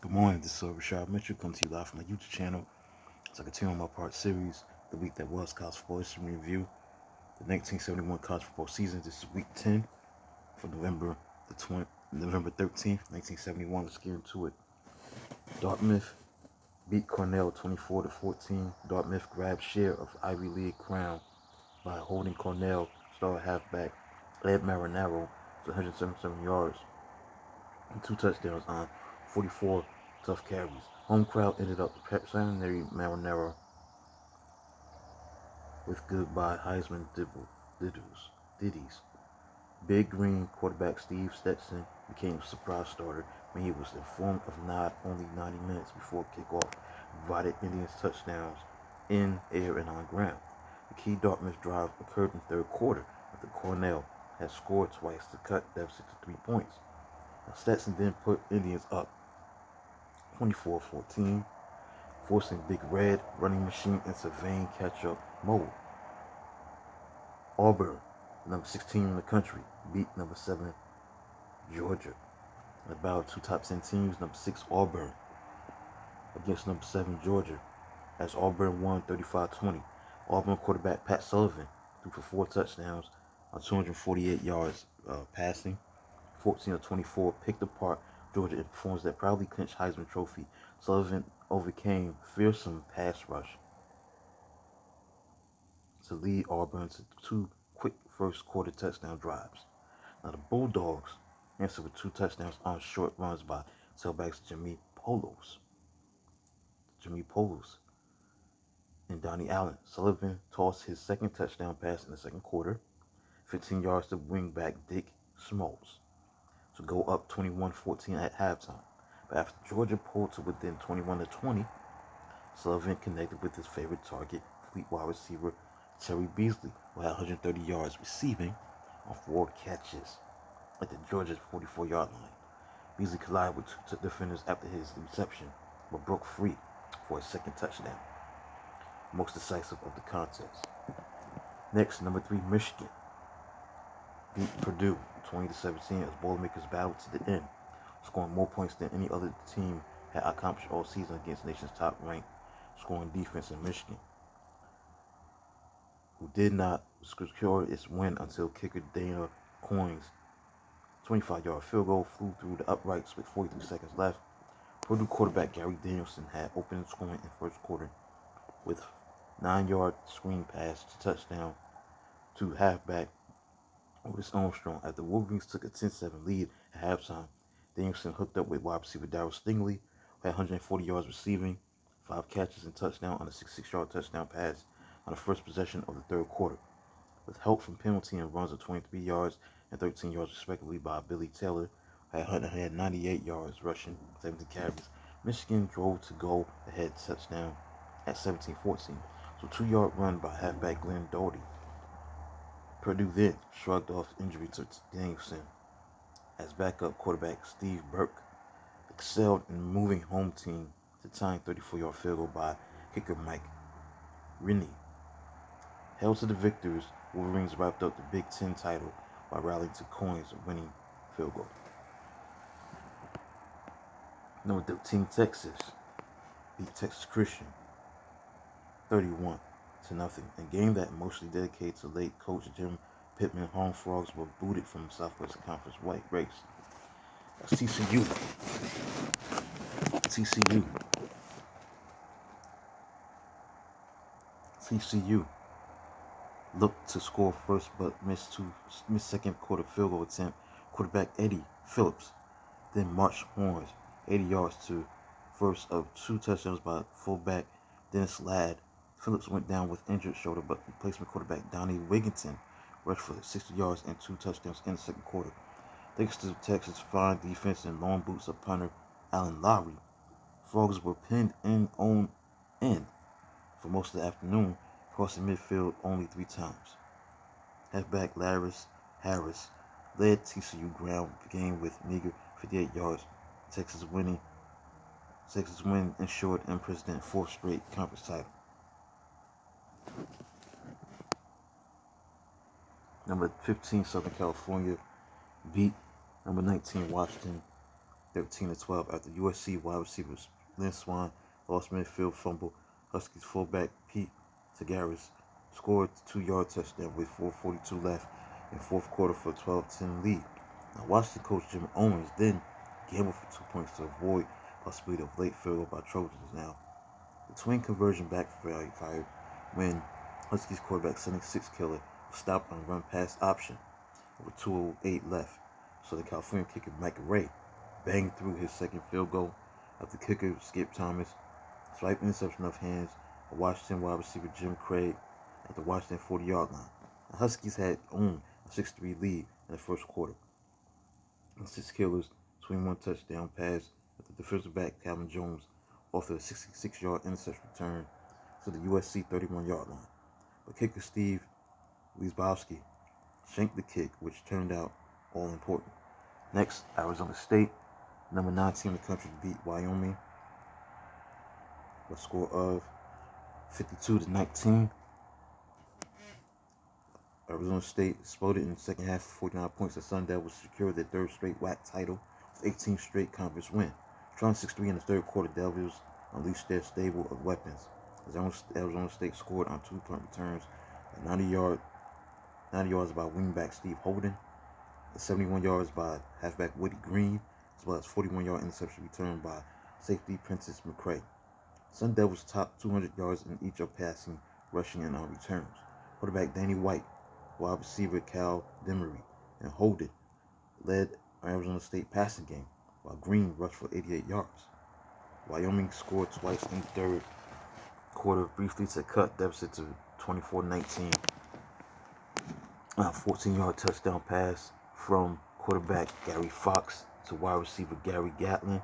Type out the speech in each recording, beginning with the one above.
Good morning, this is Rashad Mitchell coming to you live from my YouTube channel as I continue on my part series, The Week That Was College Football History Review, the 1971 college football season. This is week 10 for November 13th, 1971. Let's get into it. Dartmouth beat Cornell 24-14. Dartmouth grabbed share of Ivy League crown by holding Cornell star halfback Ed Marinaro to 177 yards and 2 touchdowns on 44 tough carries. Home crowd ended up serenading Marinaro with goodbye Heisman ditties. Big Green quarterback Steve Stetson became a surprise starter when he was informed of not only 90 minutes before kickoff provided Indians touchdowns in, air, and on ground. The key Dartmouth drive occurred in the third quarter after Cornell had scored twice to cut deficit to 3 points. Now Stetson then put Indians up 24-14, forcing Big Red running machine into vain catch-up mode. Auburn, number 16 in the country, beat number 7 Georgia. In a battle of two top 10 teams, number 6 Auburn against number 7 Georgia, as Auburn won 35-20. Auburn quarterback Pat Sullivan threw for 4 touchdowns on 248 yards passing. 14 of 24 picked apart Georgia in performance that proudly clinched Heisman Trophy. Sullivan overcame fearsome pass rush to lead Auburn to 2 quick first quarter touchdown drives. Now the Bulldogs answered with 2 touchdowns on short runs by tailbacks Jimmy Polos and Donnie Allen. Sullivan tossed his second touchdown pass in the second quarter, 15 yards to wingback Dick Smalls to go up 21-14 at halftime. But after Georgia pulled to within 21-20, Sullivan connected with his favorite target, fleet wide receiver Terry Beasley, who had 130 yards receiving on 4 catches at the Georgia 44-yard line. Beasley collided with 2 defenders after his reception, but broke free for his second touchdown, most decisive of the contest. Next, number 3 Michigan beat Purdue 20-17 as Boilermakers battled to the end, scoring more points than any other team had accomplished all season against the nation's top-ranked scoring defense in Michigan, who did not secure its win until kicker Dana Coyne's 25-yard field goal flew through the uprights with 43 seconds left. Purdue quarterback Gary Danielson had opened scoring in first quarter with 9-yard screen pass to touchdown to halfback Otis Armstrong. After Wolverines took a 10-7 lead at halftime, Danielson hooked up with wide receiver Darryl Stingley, who had 140 yards receiving, 5 catches and touchdown on a 66-yard touchdown pass on the first possession of the third quarter. With help from penalty and runs of 23 yards and 13 yards respectively by Billy Taylor, who had 98 yards rushing, 17 carries, Michigan drove to go ahead touchdown at 17-14. So 2-yard run by halfback Glenn Doherty. Purdue then shrugged off injury to Danielson as backup quarterback Steve Burke excelled in moving home team to tying 34-yard field goal by kicker Mike Rinnie. Held to the victors, Wolverines wrapped up the Big Ten title by rallying to Coyne's winning field goal. Number 13 Texas beat Texas Christian 31-0, a game that mostly dedicated to late coach Jim Pittman. Home Frogs were booted from the Southwest Conference white race. That's TCU looked to score first but missed second quarter field goal attempt. Quarterback Eddie Phillips then marched horns 80 yards to first of 2 touchdowns by fullback Dennis Ladd. Phillips went down with injured shoulder, but replacement quarterback Donnie Wigginton rushed for 60 yards and 2 touchdowns in the second quarter. Thanks to Texas' fine defense and long boots of punter Alan Lowry, Frogs were pinned in on end for most of the afternoon, crossing midfield only 3 times. Halfback Larry Harris led TCU ground game with meager 58 yards. Texas win ensured unprecedented 4th straight conference title. Number 15 Southern California beat number 19 Washington 13-12 after USC wide receivers Lynn Swan lost midfield fumble. Huskies fullback Pete Tagaris scored a 2-yard touchdown with 4:42 left in fourth quarter for a 12-10 lead. Now Washington coach Jim Owens then gambled for 2 points to avoid possibility of late field goal by Trojans. Now the twin conversion backfired when Huskies quarterback 76 Killer was stopped on a run pass option with 2:08 left. So the California kicker Mike Ray banged through his second field goal after kicker Skip Thomas swiped interception off hands of Washington wide receiver Jim Craig at the Washington 40-yard line. The Huskies had owned a 6-3 lead in the first quarter. The Six Killers 21 touchdown pass at the defensive back Calvin Jones authored a 66-yard interception return to the USC 31-yard line. But kicker Steve Wiesbowski shanked the kick, which turned out all important. Next, Arizona State, number 9 team in the country, beat Wyoming with a score of 52-19. Arizona State exploded in the second half for 49 points. The Sun Devils secured their third straight WAC title with 18 straight conference wins. Trying 6-3 in the third quarter, Devils unleashed their stable of weapons. Arizona State scored on 2-point returns at 90 yards by wingback Steve Holden, 71 yards by halfback Woody Green, as well as 41-yard interception return by safety Prentice McCray. Sun Devils topped 200 yards in each of passing, rushing, and on returns. Quarterback Danny White, wide receiver Cal Demery, and Holden led Arizona State passing game, while Green rushed for 88 yards. Wyoming scored twice in the third quarter briefly to cut deficit to 24-19. A 14-yard touchdown pass from quarterback Gary Fox to wide receiver Gary Gatlin,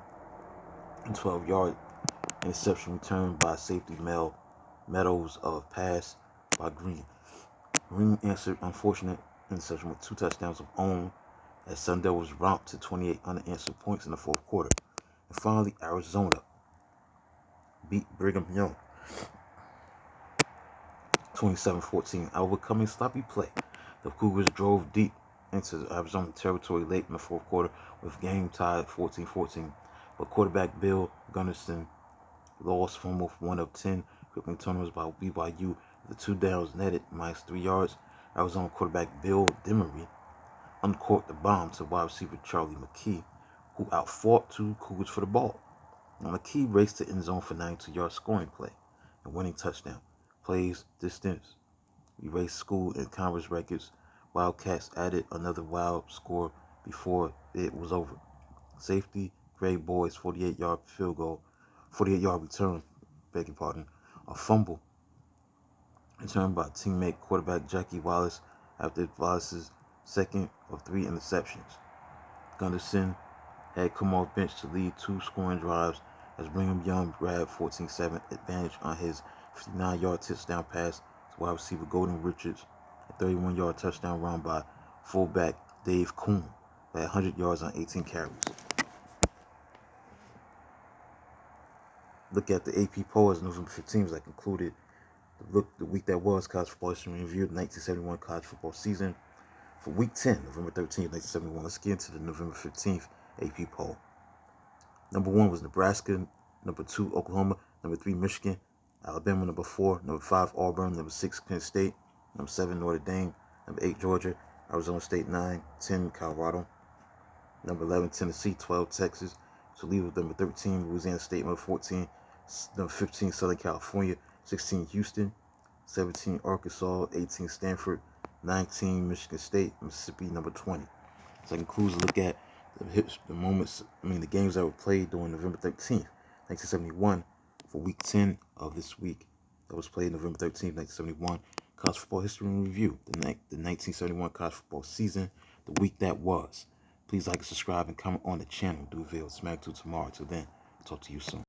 and 12-yard interception return by safety Mel Meadows of pass by Green. Green answered unfortunate interception with 2 touchdowns of own as Sun Devils romped to 28 unanswered points in the fourth quarter. And finally, Arizona beat Brigham Young 27-14, overcoming sloppy play. The Cougars drove deep into Arizona territory late in the fourth quarter with game tied 14-14, but quarterback Bill Gunnarsson lost fumble 1 of 10, crippling turnovers by BYU. The 2 downs netted -3 yards. Arizona quarterback Bill Demery uncorked the bomb to wide receiver Charlie McKee, who outfought 2 Cougars for the ball. Now McKee raced to end zone for 92-yard scoring play and winning touchdown. Plays distance erased school and conference records. Wildcats added another wild score before it was over. Safety Gray Boyd's 48-yard field goal, 48-yard return, a fumble returned by teammate quarterback Jackie Wallace after Wallace's second of 3 interceptions. Gunderson had come off bench to lead 2 scoring drives as Brigham Young grabbed 14-7 advantage on his 59-yard touchdown pass to wide receiver Golden Richards, a 31-yard touchdown run by fullback Dave Kuhn at 100 yards on 18 carries. Look at the AP poll as November 15th that concluded the week that was college football history review, the 1971 college football season. For week 10, November 13th, 1971, let's get into the November 15th AP poll. Number 1 was Nebraska, number 2, Oklahoma, number 3, Michigan, Alabama, number 4, number 5, Auburn, number 6, Penn State, number 7, Notre Dame, number 8, Georgia, Arizona State, 9, 10, Colorado, number 11, Tennessee, 12, Texas, Toledo, number 13, Louisiana State, number 14, number 15, Southern California, 16, Houston, 17, Arkansas, 18, Stanford, 19, Michigan State, Mississippi, number 20. So that concludes a look at the games that were played during November 13th, 1971, for week 10 of this week. That was played November 13th, 1971, college football history and review, the 1971 college football season, the week that was. Please like and subscribe and comment on the channel. Do avail. Smack to tomorrow. Till then, talk to you soon.